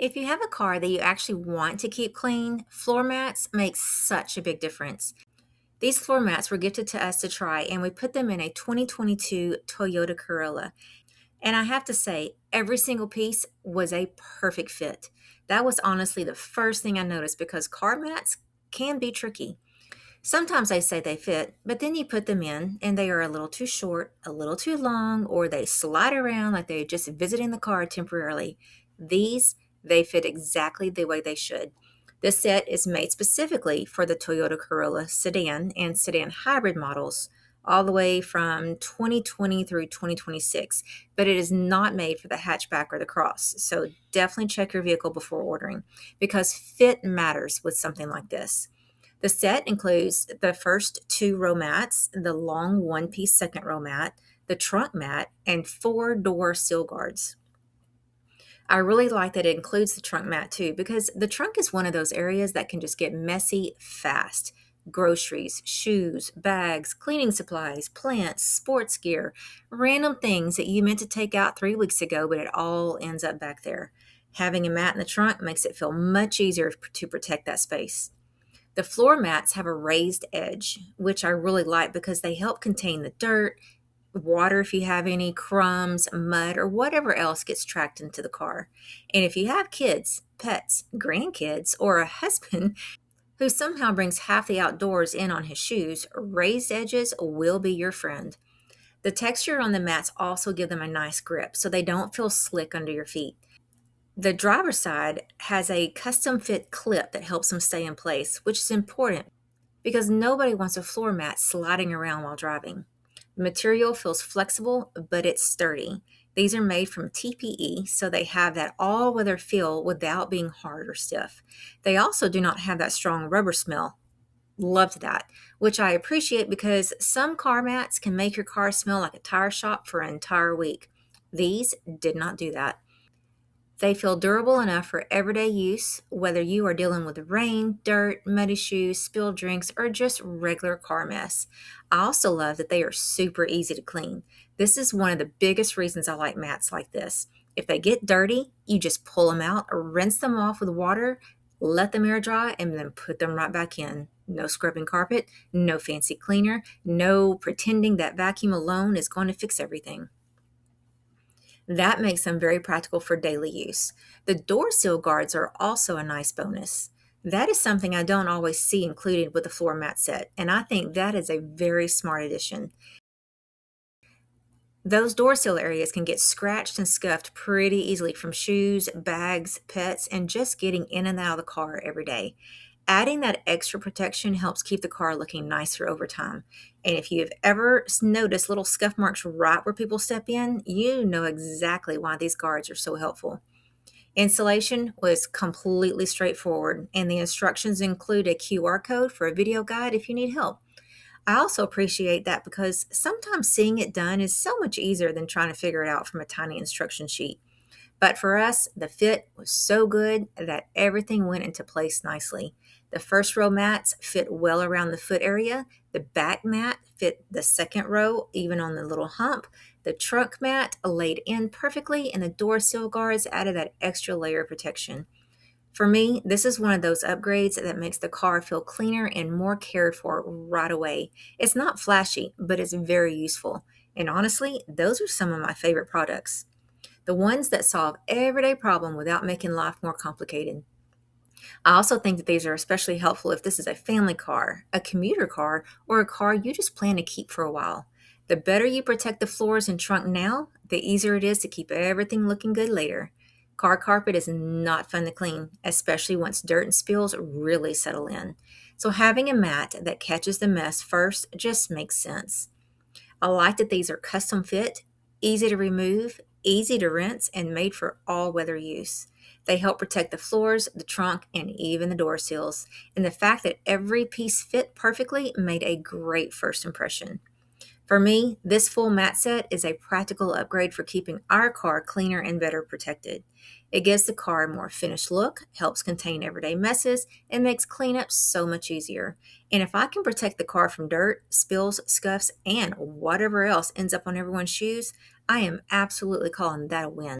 If you have a car that you actually want to keep clean, floor mats make such a big difference. These floor mats were gifted to us to try, and we put them in a 2022 Toyota Corolla. And I have to say, every single piece was a perfect fit. That was honestly the first thing I noticed because car mats can be tricky. Sometimes they say they fit, but then you put them in and they are a little too short, a little too long, or they slide around like they're just visiting the car temporarily. These, they fit exactly the way they should. This set is made specifically for the Toyota Corolla sedan and sedan hybrid models, all the way from 2020 through 2026, but it is not made for the hatchback or the cross. So definitely check your vehicle before ordering because fit matters with something like this. The set includes the first two row mats, the long one piece second row mat, the trunk mat, and four door sill guards. I really like that it includes the trunk mat too, because the trunk is one of those areas that can just get messy fast. Groceries, shoes, bags, cleaning supplies, plants, sports gear, random things that you meant to take out 3 weeks ago, but it all ends up back there. Having a mat in the trunk makes it feel much easier to protect that space. The floor mats have a raised edge, which I really like because they help contain the dirt, water if you have any, crumbs, mud, or whatever else gets tracked into the car. And if you have kids, pets, grandkids, or a husband who somehow brings half the outdoors in on his shoes, raised edges will be your friend. The texture on the mats also give them a nice grip so they don't feel slick under your feet. The driver's side has a custom fit clip that helps them stay in place, which is important because nobody wants a floor mat sliding around while driving. The material feels flexible, but it's sturdy. These are made from TPE, so they have that all weather feel without being hard or stiff. They also do not have that strong rubber smell. Loved that, which I appreciate because some car mats can make your car smell like a tire shop for an entire week. These did not do that. They feel durable enough for everyday use, whether you are dealing with rain, dirt, muddy shoes, spilled drinks, or just regular car mess. I also love that they are super easy to clean. This is one of the biggest reasons I like mats like this. If they get dirty, you just pull them out, rinse them off with water, let them air dry, and then put them right back in. No scrubbing carpet, no fancy cleaner, no pretending that vacuum alone is going to fix everything. That makes them very practical for daily use. The door sill guards are also a nice bonus. That is something I don't always see included with the floor mat set, and I think that is a very smart addition. Those door sill areas can get scratched and scuffed pretty easily from shoes, bags, pets, and just getting in and out of the car every day. Adding that extra protection helps keep the car looking nicer over time. And if you've ever noticed little scuff marks right where people step in, you know exactly why these guards are so helpful. Installation was completely straightforward, and the instructions include a QR code for a video guide if you need help. I also appreciate that because sometimes seeing it done is so much easier than trying to figure it out from a tiny instruction sheet. But for us, the fit was so good that everything went into place nicely. The first row mats fit well around the foot area. The back mat fit the second row, even on the little hump. The trunk mat laid in perfectly, and the door sill guards added that extra layer of protection. For me, this is one of those upgrades that makes the car feel cleaner and more cared for right away. It's not flashy, but it's very useful. And honestly, those are some of my favorite products. The ones that solve everyday problem without making life more complicated. I also think that these are especially helpful if this is a family car, a commuter car, or a car you just plan to keep for a while. The better you protect the floors and trunk now, the easier it is to keep everything looking good later. Car carpet is not fun to clean, especially once dirt and spills really settle in. So having a mat that catches the mess first just makes sense. I like that these are custom fit, easy to remove, easy to rinse, and made for all weather use. They help protect the floors, the trunk, and even the door sills. And the fact that every piece fit perfectly made a great first impression. For me, this full mat set is a practical upgrade for keeping our car cleaner and better protected. It gives the car a more finished look, helps contain everyday messes, and makes cleanup so much easier. And if I can protect the car from dirt, spills, scuffs, and whatever else ends up on everyone's shoes, I am absolutely calling that a win.